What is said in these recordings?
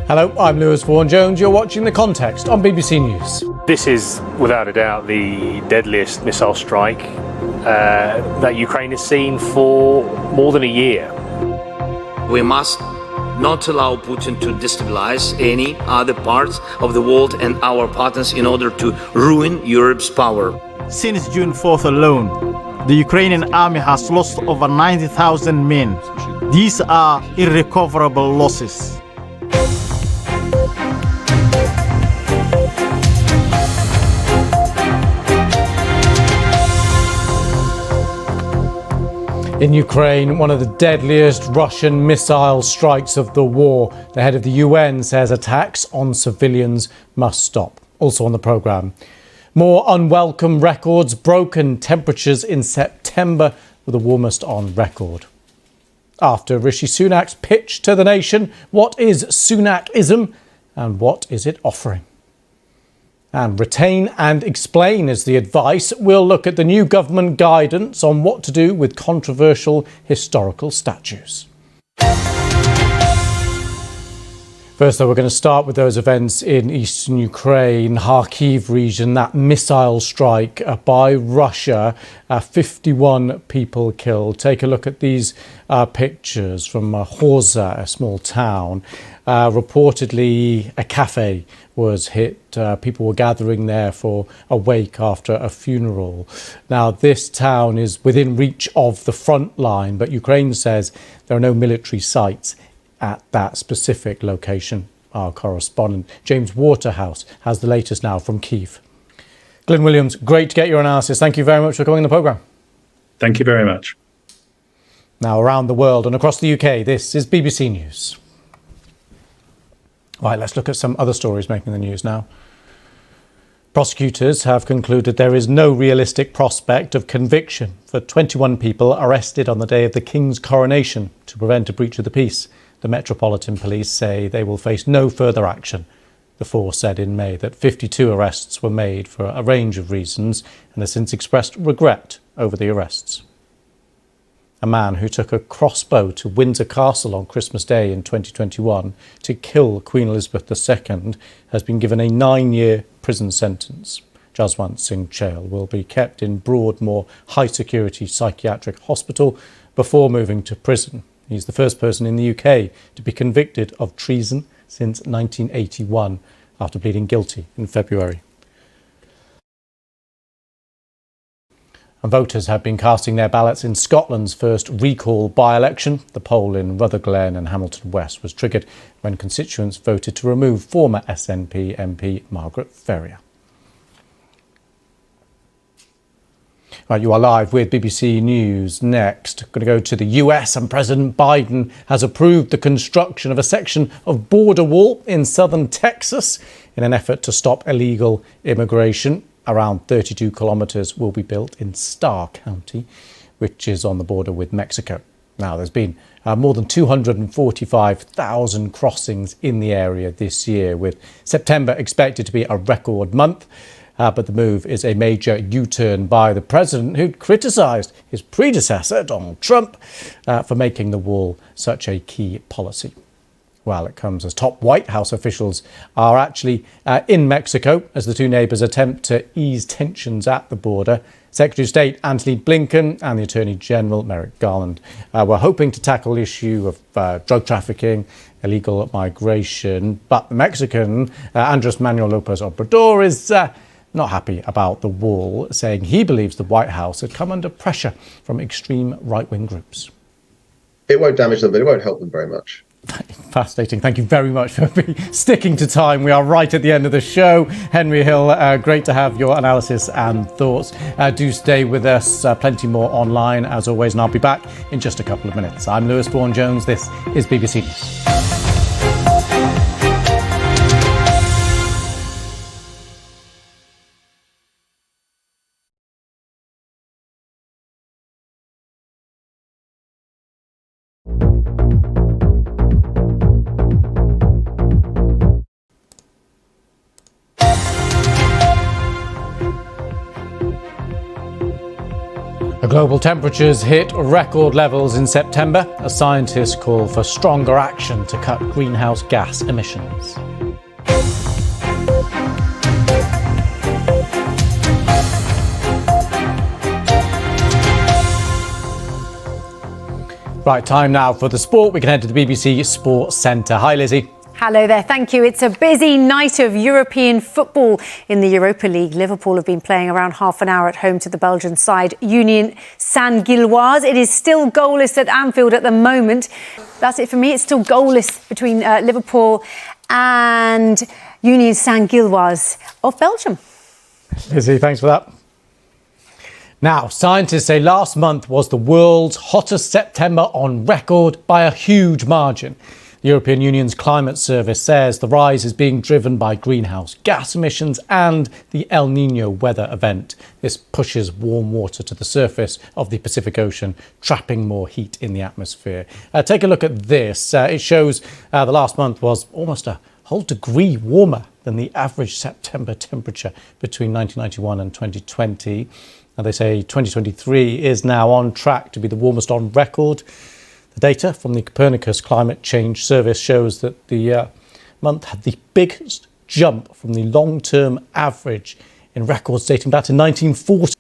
Hello, I'm Vaughan Jones. You're watching The Context on BBC News. This is, without a doubt, the deadliest missile strike that Ukraine has seen for more than a year. We must not allow Putin to destabilize any other parts of the world and our partners in order to ruin Europe's power. Since June 4th alone, the Ukrainian army has lost over 90,000 men. These are irrecoverable losses. In Ukraine, one of the deadliest Russian missile strikes of the war. The head of the UN says attacks on civilians must stop. Also on the programme, more unwelcome records broken, temperatures in September were the warmest on record. After Rishi Sunak's pitch to the nation, what is Sunakism and what is it offering? And retain and explain is the advice. We'll look at the new government guidance on what to do with controversial historical statues. First, though, we're going to start with those events in eastern Ukraine, Kharkiv region, that missile strike by Russia, 51 people killed. Take a look at these pictures from Horza, a small town. Reportedly, a cafe was hit. People were gathering there for a wake after a funeral. Now, this town is within reach of the front line, but Ukraine says there are no military sites at that specific location. Our correspondent, James Waterhouse, has the latest now from Kyiv. Glyn Williams, great to get your analysis. Thank you very much for coming on the programme. Thank you very much. Now, around the world and across the UK, this is BBC News. Right, let's look at some other stories making the news now. Prosecutors have concluded there is no realistic prospect of conviction for 21 people arrested on the day of the King's coronation to prevent a breach of the peace. The Metropolitan Police say they will face no further action. The force said in May that 52 arrests were made for a range of reasons and has since expressed regret over the arrests. A man who took a crossbow to Windsor Castle on Christmas Day in 2021 to kill Queen Elizabeth II has been given a 9-year prison sentence. Jaswant Singh Chail will be kept in Broadmoor High Security Psychiatric Hospital before moving to prison. He's the first person in the UK to be convicted of treason since 1981 after pleading guilty in February. And voters have been casting their ballots in Scotland's first recall by-election. The poll in Rutherglen and Hamilton West was triggered when constituents voted to remove former SNP MP Margaret Ferrier. Right, you are live with BBC News. Next, going to go to the US, and President Biden has approved the construction of a section of border wall in southern Texas in an effort to stop illegal immigration. Around 32 kilometres will be built in Starr County, which is on the border with Mexico. Now, there's been more than 245,000 crossings in the area this year, with September expected to be a record month. But the move is a major U-turn by the president, who criticised his predecessor, Donald Trump, for making the wall such a key policy. Well, it comes as top White House officials are actually in Mexico as the two neighbours attempt to ease tensions at the border. Secretary of State Antony Blinken and the Attorney General Merrick Garland were hoping to tackle the issue of drug trafficking, illegal migration. But the Mexican, Andrés Manuel López Obrador, is not happy about the wall, saying he believes the White House had come under pressure from extreme right-wing groups. It won't damage them, but it won't help them very much. Fascinating. Thank you very much for sticking to time. We are right at the end of the show. Henry Hill, great to have your analysis and thoughts. Do stay with us. Plenty more online, as always, and I'll be back in just a couple of minutes. I'm Vaughan Jones. This is BBC News. A Global temperatures hit record levels in September as scientists call for stronger action to cut greenhouse gas emissions. Right, time now for the sport. We can head to the BBC Sports Centre. Hi, Lizzie. Hello there, thank you. It's a busy night of European football in the Europa League. Liverpool have been playing around half an hour at home to the Belgian side Union Saint-Gilloise. It is still goalless at Anfield at the moment. That's it for me. It's still goalless between Liverpool and Union Saint-Gilloise of Belgium. Lizzie, thanks for that. Now, scientists say last month was the world's hottest September on record by a huge margin. The European Union's climate service says the rise is being driven by greenhouse gas emissions and the El Niño weather event. This pushes warm water to the surface of the Pacific Ocean, trapping more heat in the atmosphere. Take a look at this. It shows the last month was almost a whole degree warmer than the average September temperature between 1991 and 2020. And they say 2023 is now on track to be the warmest on record. The data from the Copernicus Climate Change Service shows that the month had the biggest jump from the long-term average in records dating back to 1940.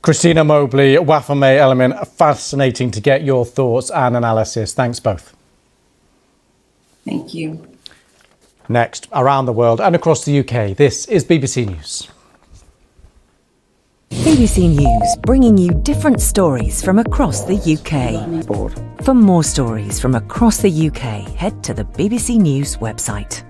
Christina Mobley, Wafame Elamin, fascinating to get your thoughts and analysis. Thanks both. Thank you. Next, around the world and across the UK, this is BBC News. BBC News, bringing you different stories from across the UK. For more stories from across the UK, head to the BBC News website.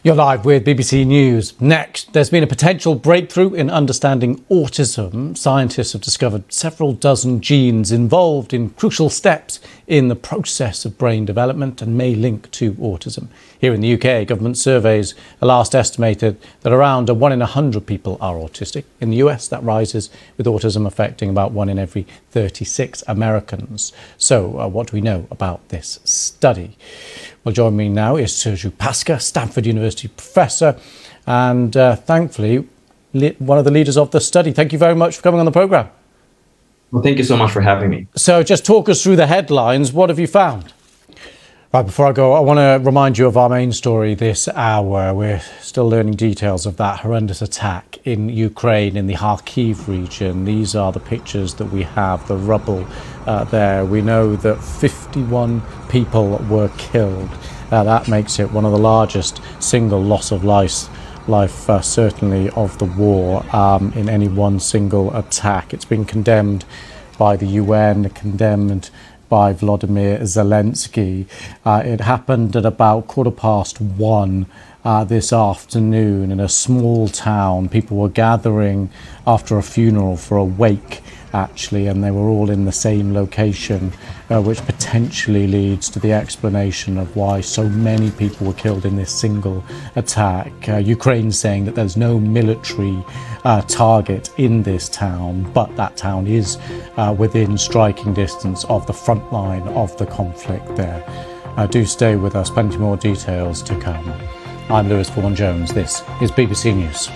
You're live with BBC News. Next, there's been a potential breakthrough in understanding autism. Scientists have discovered several dozen genes involved in crucial steps in the process of brain development and may link to autism. Here in the UK, government surveys last estimated that around 1 in 100 people are autistic. In the US, that rises, with autism affecting about 1 in every 36 Americans. So what do we know about this study? Well, joining me now is Sergiu Pasca, Stanford University professor, and thankfully one of the leaders of the study. Thank you very much for coming on the programme. Well, thank you so much for having me. So just talk us through the headlines. What have you found? Right, before I go, I want to remind you of our main story this hour. We're still learning details of that horrendous attack in Ukraine, in the Kharkiv region. These are the pictures that we have, the rubble there. We know that 51 people were killed. That makes it one of the largest single loss of life certainly of the war in any one single attack. It's been condemned by the UN, condemned by Volodymyr Zelensky. It happened at about 1:15 this afternoon in a small town. People were gathering after a funeral for a wake, actually, and they were all in the same location, which potentially leads to the explanation of why so many people were killed in this single attack. Ukraine saying that there's no military target in this town, but that town is within striking distance of the front line of the conflict there. Do stay with us, plenty more details to come. I'm Lewis Vaughan-Jones. This is BBC News.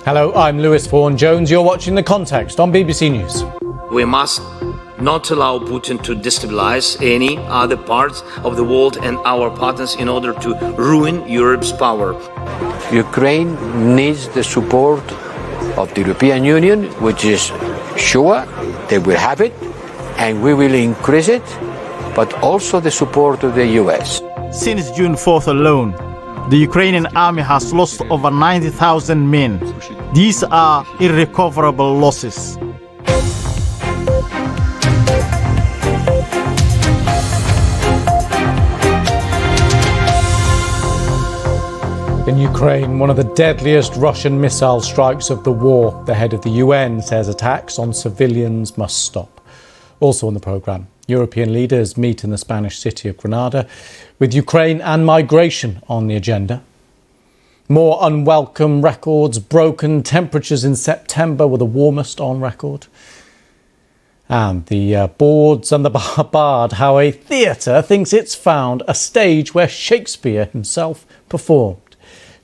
Hello, I'm Lewis Vaughan-Jones. You're watching The Context on BBC News. We must not allow Putin to destabilize any other parts of the world and our partners in order to ruin Europe's power. Ukraine needs the support of the European Union, which is sure they will have it, and we will increase it, but also the support of the US. Since June 4th alone, the Ukrainian army has lost over 90,000 men. These are irrecoverable losses. In Ukraine, one of the deadliest Russian missile strikes of the war. The head of the UN says attacks on civilians must stop. Also on the programme, European leaders meet in the Spanish city of Granada, with Ukraine and migration on the agenda. More unwelcome records broken. Temperatures in September were the warmest on record. And the boards and the bard, how a theatre thinks it's found a stage where Shakespeare himself performed.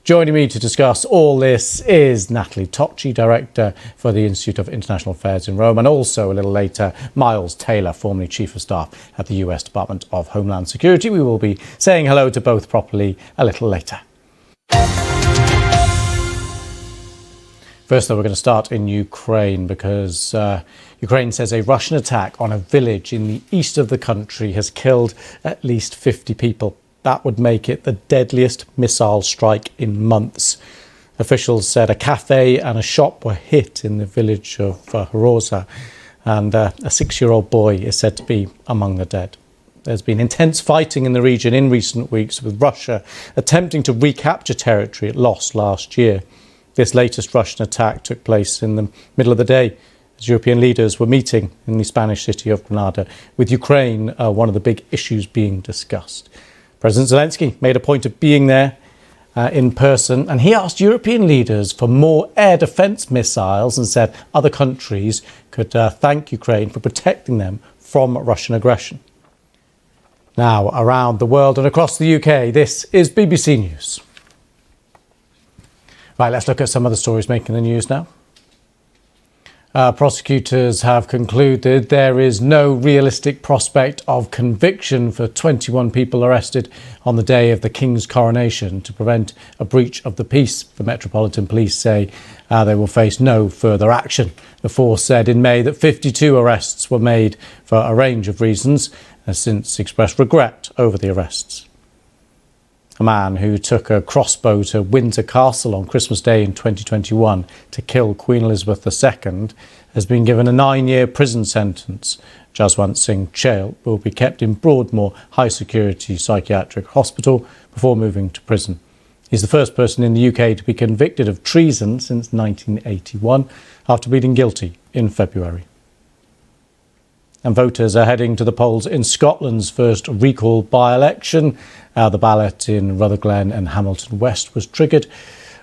Joining me to discuss all this is Natalie Tocci, Director for the Institute of International Affairs in Rome, and also a little later, Miles Taylor, formerly Chief of Staff at the US Department of Homeland Security. We will be saying hello to both properly a little later. First, though, we're going to start in Ukraine because Ukraine says a Russian attack on a village in the east of the country has killed at least 50 people. That would make it the deadliest missile strike in months. Officials said a cafe and a shop were hit in the village of Horoza, and a 6-year-old boy is said to be among the dead. There's been intense fighting in the region in recent weeks, with Russia attempting to recapture territory it lost last year. This latest Russian attack took place in the middle of the day as European leaders were meeting in the Spanish city of Granada, with Ukraine one of the big issues being discussed. President Zelensky made a point of being there in person, and he asked European leaders for more air defence missiles and said other countries could thank Ukraine for protecting them from Russian aggression. Now, around the world and across the UK, this is BBC News. Right, let's look at some of the stories making the news now. Prosecutors have concluded there is no realistic prospect of conviction for 21 people arrested on the day of the King's coronation to prevent a breach of the peace. The Metropolitan Police say they will face no further action. The force said in May that 52 arrests were made for a range of reasons, has since expressed regret over the arrests. A man who took a crossbow to Windsor Castle on Christmas Day in 2021 to kill Queen Elizabeth II has been given a 9-year prison sentence. Jaswant Singh Chail will be kept in Broadmoor High Security Psychiatric Hospital before moving to prison. He's the first person in the UK to be convicted of treason since 1981 after pleading guilty in February. And voters are heading to the polls in Scotland's first recall by-election. The ballot in Rutherglen and Hamilton West was triggered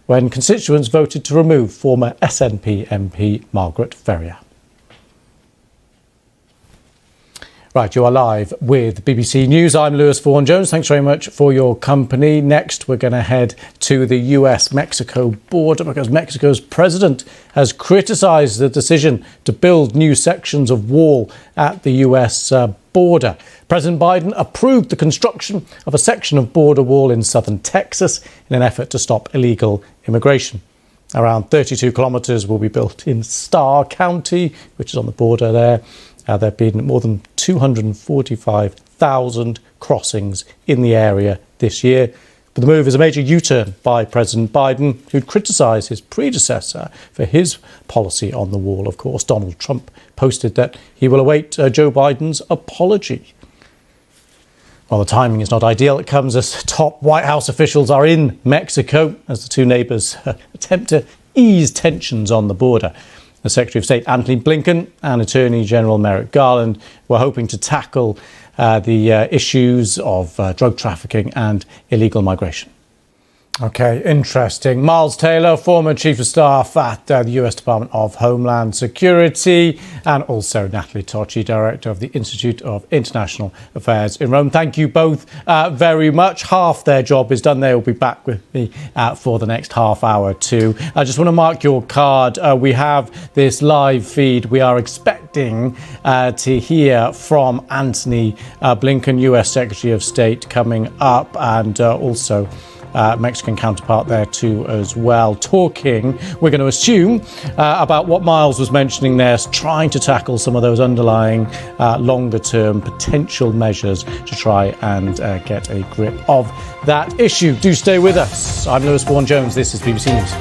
when constituents voted to remove former SNP MP Margaret Ferrier. Right, you are live with BBC News. I'm Lewis Vaughan-Jones. Thanks very much for your company. Next, we're going to head to the US-Mexico border because Mexico's president has criticised the decision to build new sections of wall at the US border. President Biden approved the construction of a section of border wall in southern Texas in an effort to stop illegal immigration. Around 32 kilometres will be built in Starr County, which is on the border there. There have been more than 245,000 crossings in the area this year. But the move is a major U-turn by President Biden, who'd criticised his predecessor for his policy on the wall, of course. Donald Trump posted that he will await Joe Biden's apology. Well, the timing is not ideal. It comes as top White House officials are in Mexico as the two neighbours attempt to ease tensions on the border. The Secretary of State Antony Blinken and Attorney General Merrick Garland were hoping to tackle the issues of drug trafficking and illegal migration. OK, interesting. Miles Taylor, former Chief of Staff at the US Department of Homeland Security, and also Natalie Tocci, Director of the Institute of International Affairs in Rome. Thank you both very much. Half their job is done. They will be back with me for the next half hour too. I just want to mark your card. We have this live feed. We are expecting to hear from Antony Blinken, US Secretary of State, coming up, and also Mexican counterpart there too as well, talking, we're going to assume, about what Miles was mentioning there, trying to tackle some of those underlying longer term potential measures to try and get a grip of that issue. Do stay with us. I'm Lewis Vaughan-Jones. This is BBC News.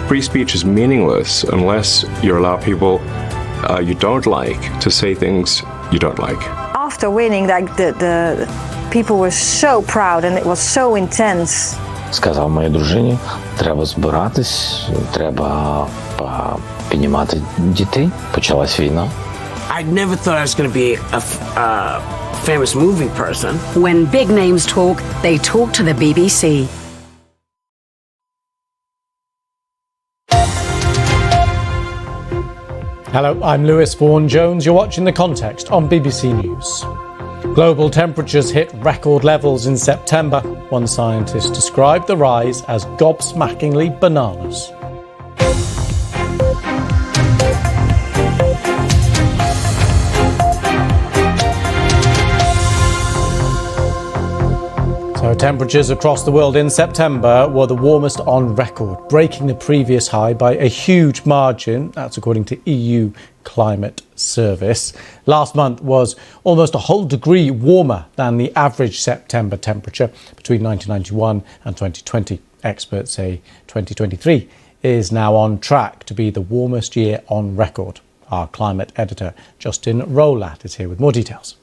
Free speech is meaningless unless you allow people you don't like to say things you don't like. After winning, like the people were so proud and it was so intense. Сказав моїй дружині, треба збиратись, треба піднімати дітей. Почалась війна. I never thought I was going to be a famous movie person. When big names talk, they talk to the BBC. Hello, I'm Lewis Vaughan-Jones. You're watching The Context on BBC News. Global temperatures hit record levels in September. One scientist described the rise as gobsmackingly bananas. So temperatures across the world in September were the warmest on record, breaking the previous high by a huge margin. That's according to EU Climate Service. Last month was almost a whole degree warmer than the average September temperature between 1991 and 2020. Experts say 2023 is now on track to be the warmest year on record. Our climate editor, Justin Rowlatt, is here with more details.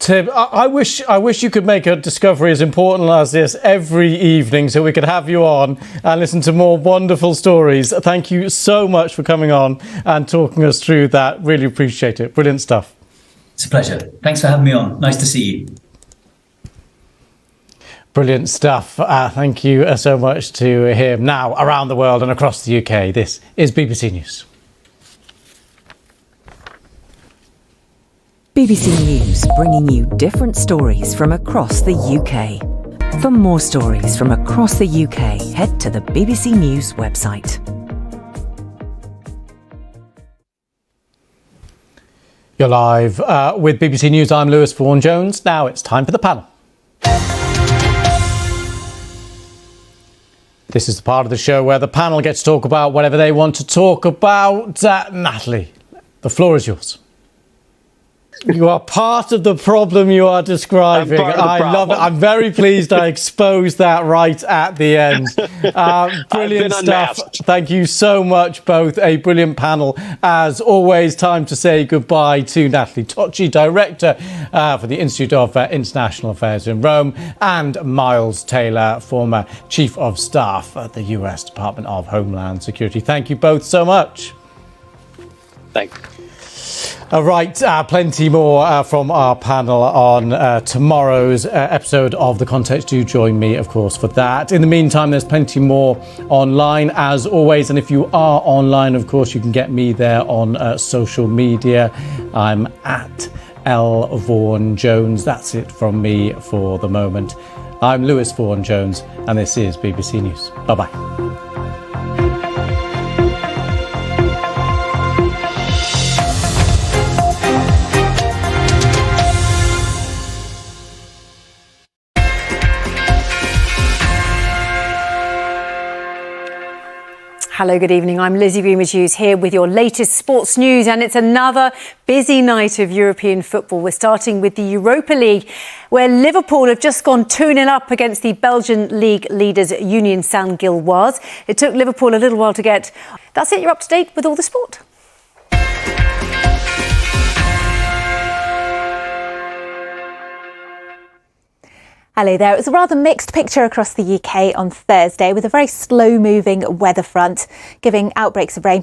Tim, I wish you could make a discovery as important as this every evening so we could have you on and listen to more wonderful stories. Thank you so much for coming on and talking us through that. Really appreciate it. Brilliant stuff. It's a pleasure. Thanks for having me on. Nice to see you. Brilliant stuff. Thank you so much to him. Now, around the world and across the UK, this is BBC News. BBC News, bringing you different stories from across the UK. For more stories from across the UK, head to the BBC News website. You're live with BBC News. I'm Lewis Vaughan-Jones. Now it's time for the panel. This is the part of the show where the panel gets to talk about whatever they want to talk about. Natalie, the floor is yours. You are part of the problem you are describing. I love it. I'm very pleased I exposed that right at the end. Brilliant stuff. Thank you so much, both. A brilliant panel. As always, time to say goodbye to Natalie Tocci, Director for the Institute of International Affairs in Rome, and Miles Taylor, former Chief of Staff at the US Department of Homeland Security. Thank you both so much. Thank you. Right, plenty more from our panel on tomorrow's episode of The Context. Do join me, of course, for that. In the meantime, there's plenty more online, as always. And if you are online, of course, you can get me there on social media. I'm at L Vaughan Jones. That's it from me for the moment. I'm Lewis Vaughan-Jones, and this is BBC News. Bye-bye. Hello, good evening. I'm Lizzie Beamer-Hughes here with your latest sports news, and it's another busy night of European football. We're starting with the Europa League, where Liverpool have just gone 2-0 up against the Belgian league leaders Union Saint-Gilloise. It took Liverpool a little while to get. That's it. You're up to date with all the sport. Hello there. It was a rather mixed picture across the UK on Thursday, with a very slow-moving weather front, giving outbreaks of rain